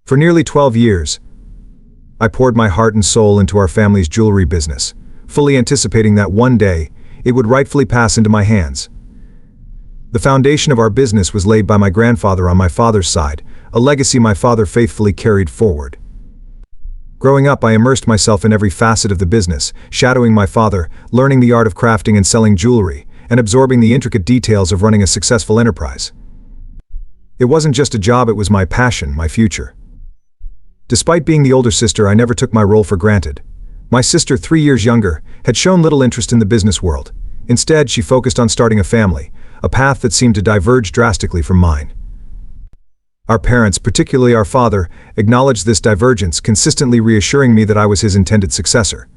For nearly 12 years, I poured my heart and soul into our family's jewelry business, fully anticipating that one day, it would rightfully pass into my hands. The foundation of our business was laid by my grandfather on my father's side, a legacy my father faithfully carried forward. Growing up, I immersed myself in every facet of the business, shadowing my father, learning the art of crafting and selling jewelry, and absorbing the intricate details of running a successful enterprise. It wasn't just a job, it was my passion, my future. Despite being the older sister, I never took my role for granted. My sister, 3 years younger, had shown little interest in the business world. Instead, she focused on starting a family, a path that seemed to diverge drastically from mine. Our parents, particularly our father, acknowledged this divergence, consistently reassuring me that I was his intended successor.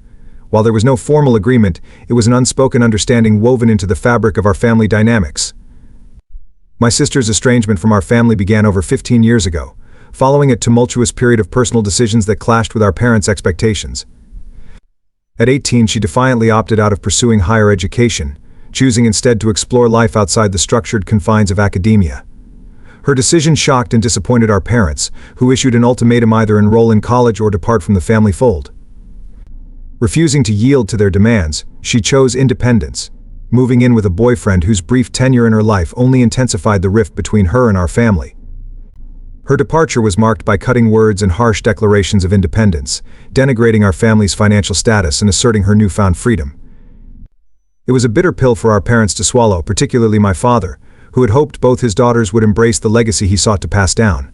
While there was no formal agreement, it was an unspoken understanding woven into the fabric of our family dynamics. My sister's estrangement from our family began over 15 years ago, following a tumultuous period of personal decisions that clashed with our parents' expectations. At 18, she defiantly opted out of pursuing higher education, choosing instead to explore life outside the structured confines of academia. Her decision shocked and disappointed our parents, who issued an ultimatum: either enroll in college or depart from the family fold. Refusing to yield to their demands, she chose independence, moving in with a boyfriend whose brief tenure in her life only intensified the rift between her and our family. Her departure was marked by cutting words and harsh declarations of independence, denigrating our family's financial status and asserting her newfound freedom. It was a bitter pill for our parents to swallow, particularly my father, who had hoped both his daughters would embrace the legacy he sought to pass down.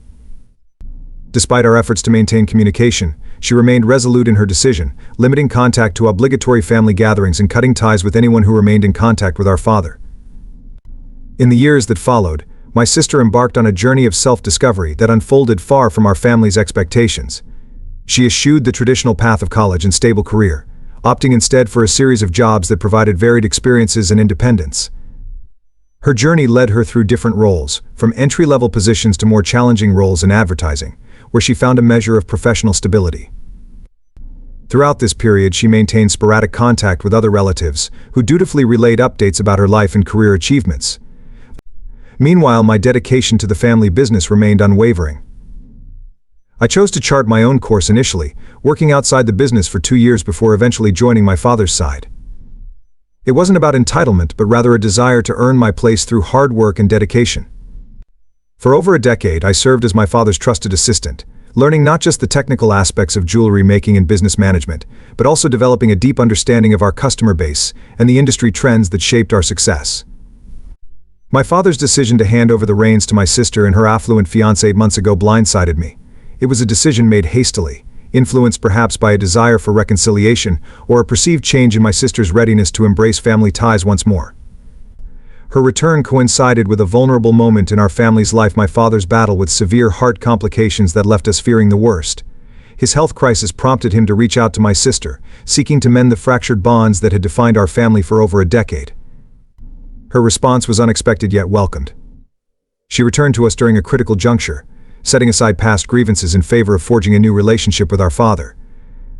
Despite our efforts to maintain communication, she remained resolute in her decision, limiting contact to obligatory family gatherings and cutting ties with anyone who remained in contact with our father. In the years that followed, my sister embarked on a journey of self-discovery that unfolded far from our family's expectations. She eschewed the traditional path of college and stable career, opting instead for a series of jobs that provided varied experiences and independence. Her journey led her through different roles, from entry-level positions to more challenging roles in advertising, where she found a measure of professional stability. Throughout this period, she maintained sporadic contact with other relatives, who dutifully relayed updates about her life and career achievements. Meanwhile, my dedication to the family business remained unwavering. I chose to chart my own course initially, working outside the business for 2 years before eventually joining my father's side. It wasn't about entitlement, but rather a desire to earn my place through hard work and dedication. For over a decade, I served as my father's trusted assistant, learning not just the technical aspects of jewelry making and business management, but also developing a deep understanding of our customer base and the industry trends that shaped our success. My father's decision to hand over the reins to my sister and her affluent fiancé months ago blindsided me. It was a decision made hastily, influenced perhaps by a desire for reconciliation or a perceived change in my sister's readiness to embrace family ties once more. Her return coincided with a vulnerable moment in our family's life: my father's battle with severe heart complications that left us fearing the worst. His health crisis prompted him to reach out to my sister, seeking to mend the fractured bonds that had defined our family for over a decade. Her response was unexpected yet welcomed. She returned to us during a critical juncture, setting aside past grievances in favor of forging a new relationship with our father.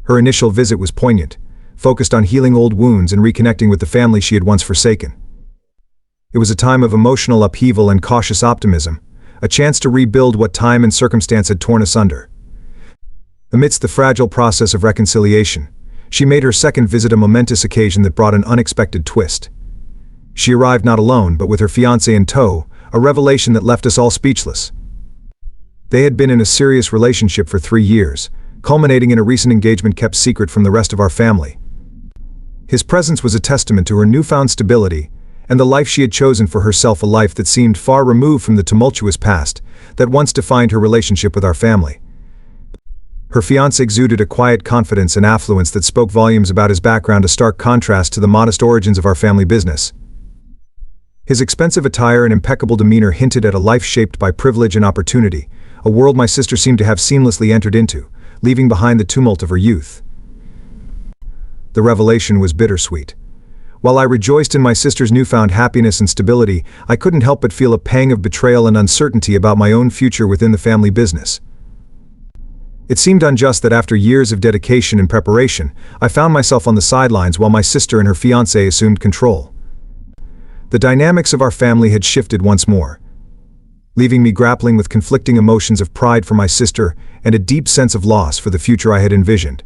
Her initial visit was poignant, focused on healing old wounds and reconnecting with the family she had once forsaken. It was a time of emotional upheaval and cautious optimism, a chance to rebuild what time and circumstance had torn asunder. Amidst the fragile process of reconciliation, she made her second visit a momentous occasion that brought an unexpected twist. She arrived not alone, but with her fiancé in tow, a revelation that left us all speechless. They had been in a serious relationship for 3 years, culminating in a recent engagement kept secret from the rest of our family. His presence was a testament to her newfound stability and the life she had chosen for herself, a life that seemed far removed from the tumultuous past that once defined her relationship with our family. Her fiancé exuded a quiet confidence and affluence that spoke volumes about his background, a stark contrast to the modest origins of our family business. His expensive attire and impeccable demeanor hinted at a life shaped by privilege and opportunity, a world my sister seemed to have seamlessly entered into, leaving behind the tumult of her youth. The revelation was bittersweet. While I rejoiced in my sister's newfound happiness and stability, I couldn't help but feel a pang of betrayal and uncertainty about my own future within the family business. It seemed unjust that after years of dedication and preparation, I found myself on the sidelines while my sister and her fiancé assumed control. The dynamics of our family had shifted once more. leaving me grappling with conflicting emotions of pride for my sister and a deep sense of loss for the future I had envisioned.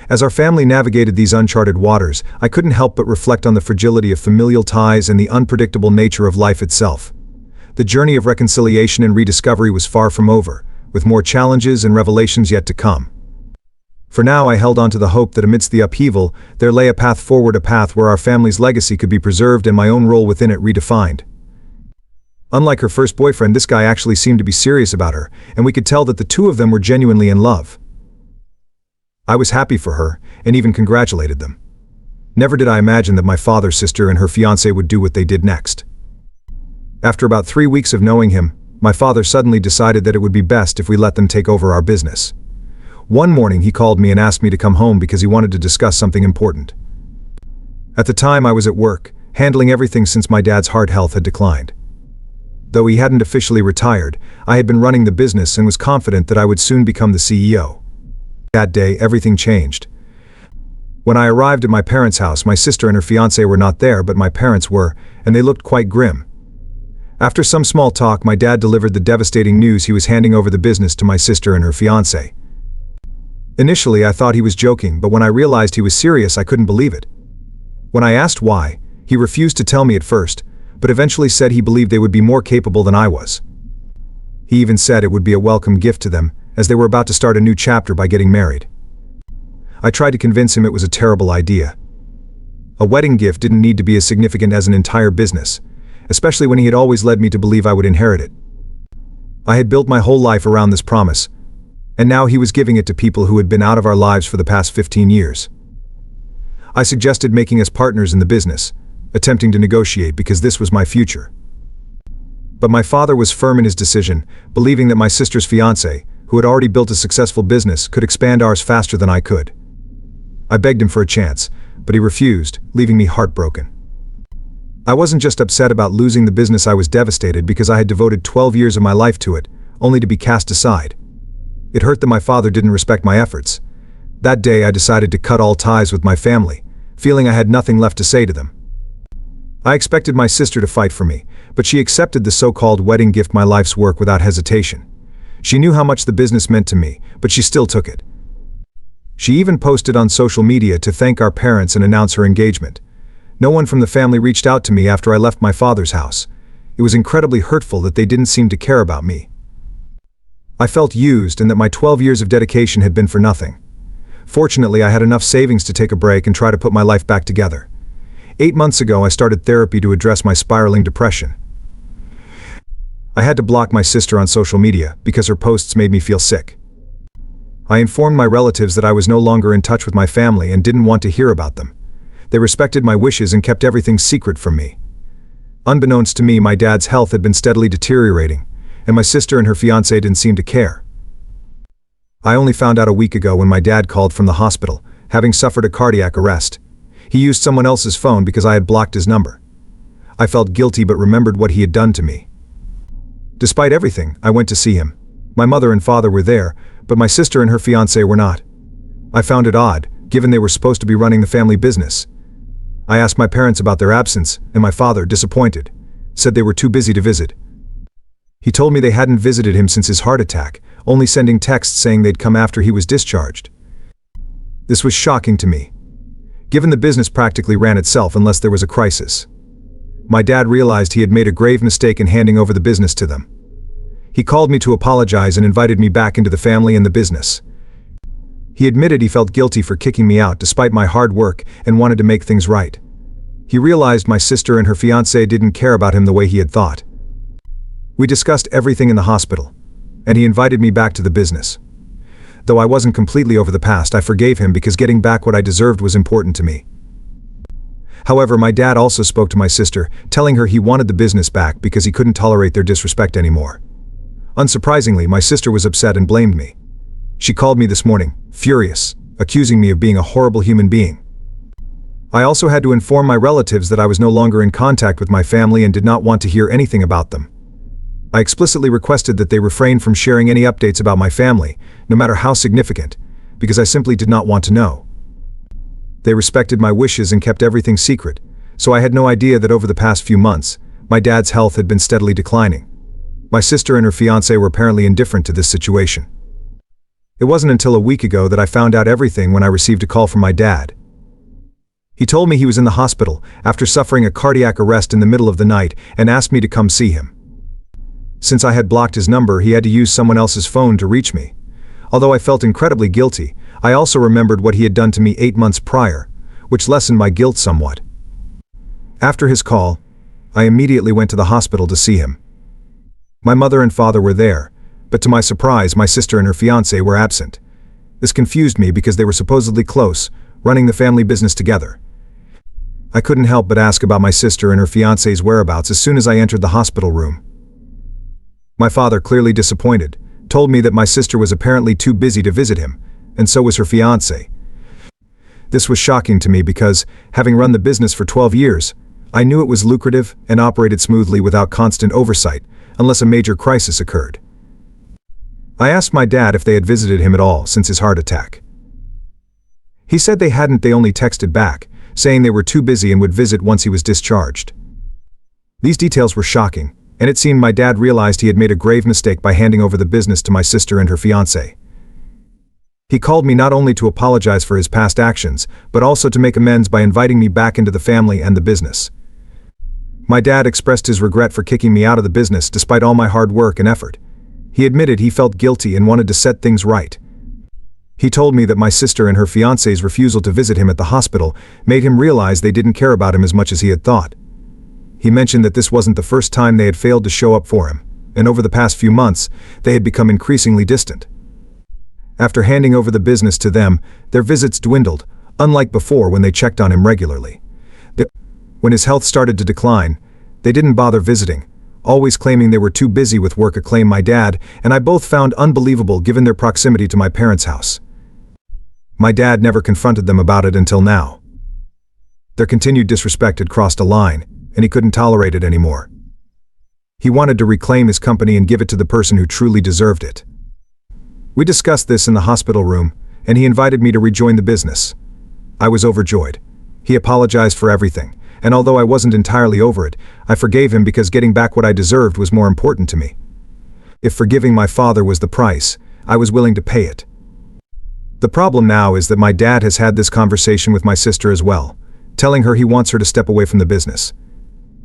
As our family navigated these uncharted waters, I couldn't help but reflect on the fragility of familial ties and the unpredictable nature of life itself. The journey of reconciliation and rediscovery was far from over, with more challenges and revelations yet to come. For now, I held on to the hope that amidst the upheaval, there lay a path forward, a path where our family's legacy could be preserved and my own role within it redefined. Unlike her first boyfriend, this guy actually seemed to be serious about her, and we could tell that the two of them were genuinely in love. I was happy for her, and even congratulated them. Never did I imagine that my father's sister and her fiancé would do what they did next. After about 3 weeks of knowing him, my father suddenly decided that it would be best if we let them take over our business. One morning he called me and asked me to come home because he wanted to discuss something important. At the time I was at work, handling everything since my dad's heart health had declined. Though he hadn't officially retired, I had been running the business and was confident that I would soon become the CEO. That day, everything changed. When I arrived at my parents' house, my sister and her fiancé were not there, but my parents were, and they looked quite grim. After some small talk, my dad delivered the devastating news he was handing over the business to my sister and her fiancé. Initially, I thought he was joking, but when I realized he was serious, I couldn't believe it. When I asked why, he refused to tell me at first, but eventually said he believed they would be more capable than I was. He even said it would be a welcome gift to them, as they were about to start a new chapter by getting married. I tried to convince him it was a terrible idea. A wedding gift didn't need to be as significant as an entire business, especially when he had always led me to believe I would inherit it. I had built my whole life around this promise, and now he was giving it to people who had been out of our lives for the past 15 years. I suggested making us partners in the business, attempting to negotiate because this was my future. But my father was firm in his decision, believing that my sister's fiancé, who had already built a successful business, could expand ours faster than I could. I begged him for a chance, but he refused, leaving me heartbroken. I wasn't just upset about losing the business, I was devastated because I had devoted 12 years of my life to it, only to be cast aside. It hurt that my father didn't respect my efforts. That day I decided to cut all ties with my family, feeling I had nothing left to say to them. I expected my sister to fight for me, but she accepted the so-called wedding gift, my life's work, without hesitation. She knew how much the business meant to me, but she still took it. She even posted on social media to thank our parents and announce her engagement. No one from the family reached out to me after I left my father's house. It was incredibly hurtful that they didn't seem to care about me. I felt used and that my 12 years of dedication had been for nothing. Fortunately, I had enough savings to take a break and try to put my life back together. 8 months ago, I started therapy to address my spiraling depression. I had to block my sister on social media because her posts made me feel sick. I informed my relatives that I was no longer in touch with my family and didn't want to hear about them. They respected my wishes and kept everything secret from me. Unbeknownst to me, my dad's health had been steadily deteriorating, and my sister and her fiancé didn't seem to care. I only found out a week ago when my dad called from the hospital, having suffered a cardiac arrest. He used someone else's phone because I had blocked his number. I felt guilty but remembered what he had done to me. Despite everything, I went to see him. My mother and father were there, but my sister and her fiancé were not. I found it odd, given they were supposed to be running the family business. I asked my parents about their absence, and my father, disappointed, said they were too busy to visit. He told me they hadn't visited him since his heart attack, only sending texts saying they'd come after he was discharged. This was shocking to me, given the business practically ran itself unless there was a crisis. My dad realized he had made a grave mistake in handing over the business to them. He called me to apologize and invited me back into the family and the business. He admitted he felt guilty for kicking me out despite my hard work and wanted to make things right. He realized my sister and her fiancé didn't care about him the way he had thought. We discussed everything in the hospital, and he invited me back to the business. Though I wasn't completely over the past, I forgave him because getting back what I deserved was important to me. However, my dad also spoke to my sister, telling her he wanted the business back because he couldn't tolerate their disrespect anymore. Unsurprisingly, my sister was upset and blamed me. She called me this morning, furious, accusing me of being a horrible human being. I also had to inform my relatives that I was no longer in contact with my family and did not want to hear anything about them. I explicitly requested that they refrain from sharing any updates about my family, no matter how significant, because I simply did not want to know. They respected my wishes and kept everything secret, so I had no idea that over the past few months, my dad's health had been steadily declining. My sister and her fiancé were apparently indifferent to this situation. It wasn't until a week ago that I found out everything when I received a call from my dad. He told me he was in the hospital after suffering a cardiac arrest in the middle of the night and asked me to come see him. Since I had blocked his number, he had to use someone else's phone to reach me. Although I felt incredibly guilty, I also remembered what he had done to me 8 months prior, which lessened my guilt somewhat. After his call, I immediately went to the hospital to see him. My mother and father were there, but to my surprise, my sister and her fiancé were absent. This confused me because they were supposedly close, running the family business together. I couldn't help but ask about my sister and her fiancé's whereabouts as soon as I entered the hospital room. My father, clearly disappointed, told me that my sister was apparently too busy to visit him, and so was her fiancé. This was shocking to me because, having run the business for 12 years, I knew it was lucrative and operated smoothly without constant oversight, unless a major crisis occurred. I asked my dad if they had visited him at all since his heart attack. He said they hadn't, they only texted back, saying they were too busy and would visit once he was discharged. These details were shocking, and it seemed my dad realized he had made a grave mistake by handing over the business to my sister and her fiancé. He called me not only to apologize for his past actions, but also to make amends by inviting me back into the family and the business. My dad expressed his regret for kicking me out of the business despite all my hard work and effort. He admitted he felt guilty and wanted to set things right. He told me that my sister and her fiancé's refusal to visit him at the hospital made him realize they didn't care about him as much as he had thought. He mentioned that this wasn't the first time they had failed to show up for him, and over the past few months, they had become increasingly distant. After handing over the business to them, their visits dwindled, unlike before when they checked on him regularly. When his health started to decline, they didn't bother visiting, always claiming they were too busy with work, a claim my dad and I both found unbelievable given their proximity to my parents' house. My dad never confronted them about it until now. Their continued disrespect had crossed a line, and he couldn't tolerate it anymore. He wanted to reclaim his company and give it to the person who truly deserved it. We discussed this in the hospital room, and he invited me to rejoin the business. I was overjoyed. He apologized for everything, and although I wasn't entirely over it, I forgave him because getting back what I deserved was more important to me. If forgiving my father was the price, I was willing to pay it. The problem now is that my dad has had this conversation with my sister as well, telling her he wants her to step away from the business.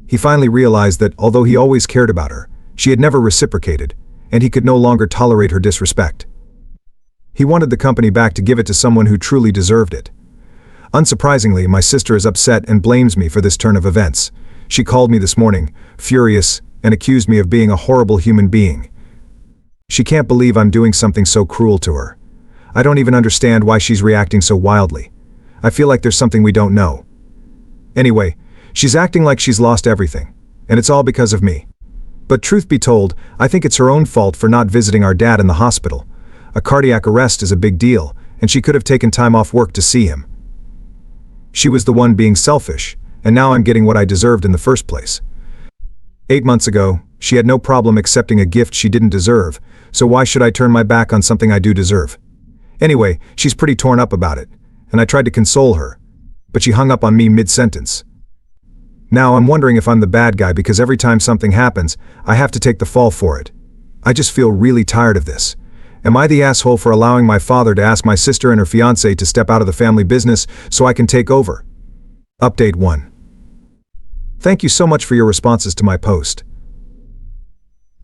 He finally realized that although he always cared about her, she had never reciprocated, and he could no longer tolerate her disrespect. He wanted the company back to give it to someone who truly deserved it. Unsurprisingly, my sister is upset and blames me for this turn of events. She called me this morning, furious, and accused me of being a horrible human being. She can't believe I'm doing something so cruel to her. I don't even understand why she's reacting so wildly. I feel like there's something we don't know. Anyway, she's acting like she's lost everything, and it's all because of me. But truth be told, I think it's her own fault for not visiting our dad in the hospital. A cardiac arrest is a big deal, and she could have taken time off work to see him. She was the one being selfish, and now I'm getting what I deserved in the first place. 8 months ago, she had no problem accepting a gift she didn't deserve, so why should I turn my back on something I do deserve? Anyway, she's pretty torn up about it, and I tried to console her, but she hung up on me mid-sentence. Now I'm wondering if I'm the bad guy because every time something happens, I have to take the fall for it. I just feel really tired of this. Am I the asshole for allowing my father to ask my sister and her fiancé to step out of the family business so I can take over? Update 1. Thank you so much for your responses to my post.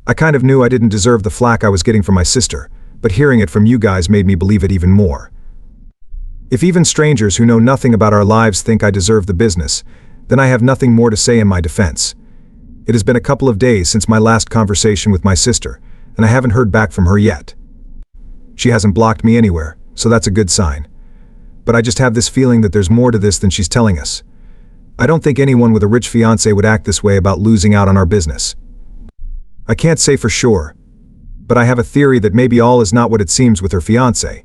I kind of knew I didn't deserve the flack I was getting from my sister, but hearing it from you guys made me believe it even more. If even strangers who know nothing about our lives think I deserve the business, then I have nothing more to say in my defense. It has been a couple of days since my last conversation with my sister, and I haven't heard back from her yet. She hasn't blocked me anywhere, so that's a good sign. But I just have this feeling that there's more to this than she's telling us. I don't think anyone with a rich fiancé would act this way about losing out on our business. I can't say for sure, but I have a theory that maybe all is not what it seems with her fiancé.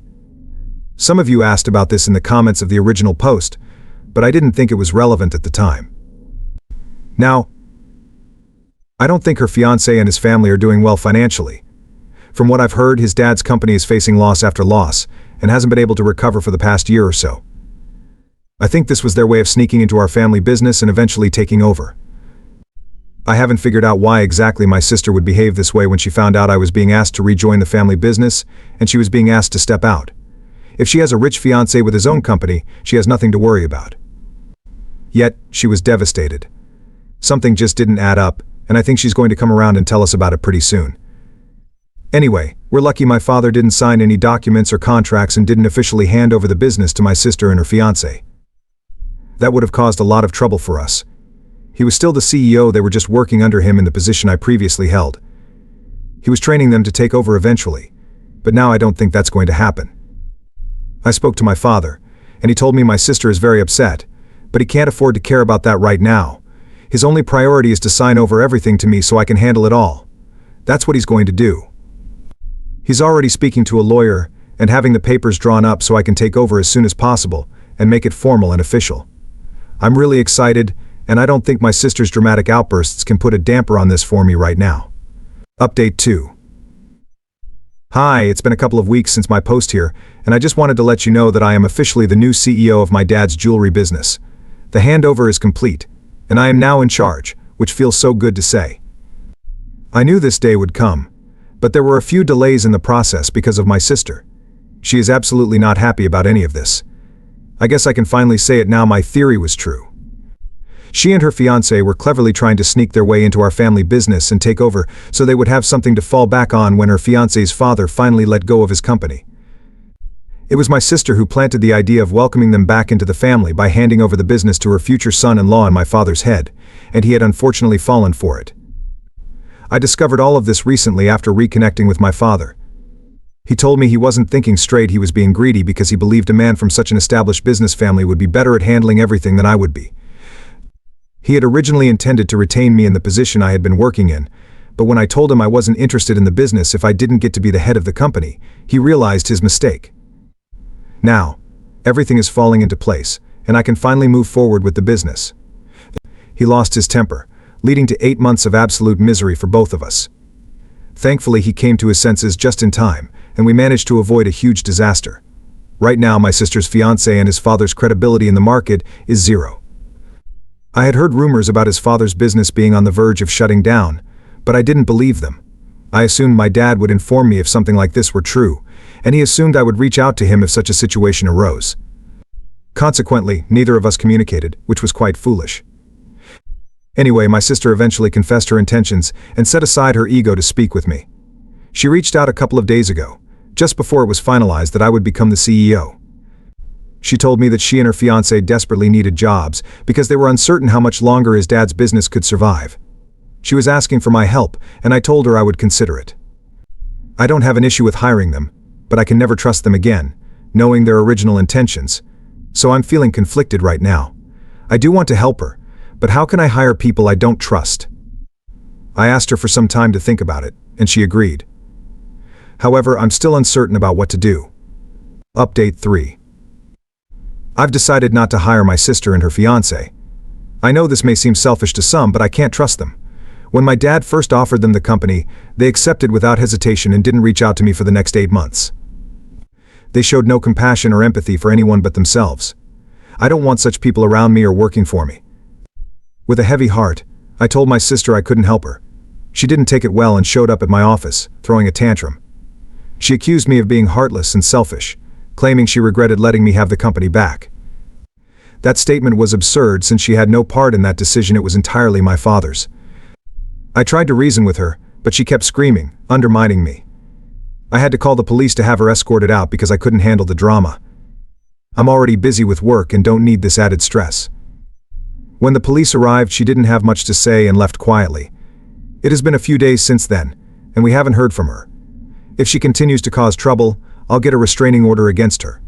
Some of you asked about this in the comments of the original post, but I didn't think it was relevant at the time. Now, I don't think her fiancé and his family are doing well financially. From what I've heard, his dad's company is facing loss after loss and hasn't been able to recover for the past year or so. I think this was their way of sneaking into our family business and eventually taking over. I haven't figured out why exactly my sister would behave this way when she found out I was being asked to rejoin the family business, and she was being asked to step out. If she has a rich fiancé with his own company, she has nothing to worry about. Yet, she was devastated. Something just didn't add up, and I think she's going to come around and tell us about it pretty soon. Anyway, we're lucky my father didn't sign any documents or contracts and didn't officially hand over the business to my sister and her fiancé. That would have caused a lot of trouble for us. He was still the CEO, they were just working under him in the position I previously held. He was training them to take over eventually, but now I don't think that's going to happen. I spoke to my father, and he told me my sister is very upset, but he can't afford to care about that right now. His only priority is to sign over everything to me so I can handle it all. That's what he's going to do. He's already speaking to a lawyer and having the papers drawn up so I can take over as soon as possible and make it formal and official. I'm really excited, and I don't think my sister's dramatic outbursts can put a damper on this for me right now. Update 2. Hi, it's been a couple of weeks since my post here, and I just wanted to let you know that I am officially the new CEO of my dad's jewelry business. The handover is complete, and I am now in charge, which feels so good to say. I knew this day would come, but there were a few delays in the process because of my sister. She is absolutely not happy about any of this. I guess I can finally say it now, my theory was true. She and her fiancé were cleverly trying to sneak their way into our family business and take over so they would have something to fall back on when her fiancé's father finally let go of his company. It was my sister who planted the idea of welcoming them back into the family by handing over the business to her future son-in-law in my father's head, and he had unfortunately fallen for it. I discovered all of this recently after reconnecting with my father. He told me he wasn't thinking straight, he was being greedy because he believed a man from such an established business family would be better at handling everything than I would be. He had originally intended to retain me in the position I had been working in, but when I told him I wasn't interested in the business if I didn't get to be the head of the company, he realized his mistake. Now, everything is falling into place, and I can finally move forward with the business. He lost his temper, leading to 8 months of absolute misery for both of us. Thankfully, he came to his senses just in time, and we managed to avoid a huge disaster. Right now, my sister's fiancé and his father's credibility in the market is zero. I had heard rumors about his father's business being on the verge of shutting down, but I didn't believe them. I assumed my dad would inform me if something like this were true, and he assumed I would reach out to him if such a situation arose. Consequently, neither of us communicated, which was quite foolish. Anyway, my sister eventually confessed her intentions and set aside her ego to speak with me. She reached out a couple of days ago, just before it was finalized that I would become the CEO. She told me that she and her fiancé desperately needed jobs because they were uncertain how much longer his dad's business could survive. She was asking for my help, and I told her I would consider it. I don't have an issue with hiring them, but I can never trust them again, knowing their original intentions, so I'm feeling conflicted right now. I do want to help her, but how can I hire people I don't trust? I asked her for some time to think about it, and she agreed. However, I'm still uncertain about what to do. Update 3. I've decided not to hire my sister and her fiancé. I know this may seem selfish to some, but I can't trust them. When my dad first offered them the company, they accepted without hesitation and didn't reach out to me for the next 8 months. They showed no compassion or empathy for anyone but themselves. I don't want such people around me or working for me. With a heavy heart, I told my sister I couldn't help her. She didn't take it well and showed up at my office, throwing a tantrum. She accused me of being heartless and selfish, claiming she regretted letting me have the company back. That statement was absurd since she had no part in that decision, it was entirely my father's. I tried to reason with her, but she kept screaming, undermining me. I had to call the police to have her escorted out because I couldn't handle the drama. I'm already busy with work and don't need this added stress. When the police arrived, she didn't have much to say and left quietly. It has been a few days since then, and we haven't heard from her. If she continues to cause trouble, I'll get a restraining order against her.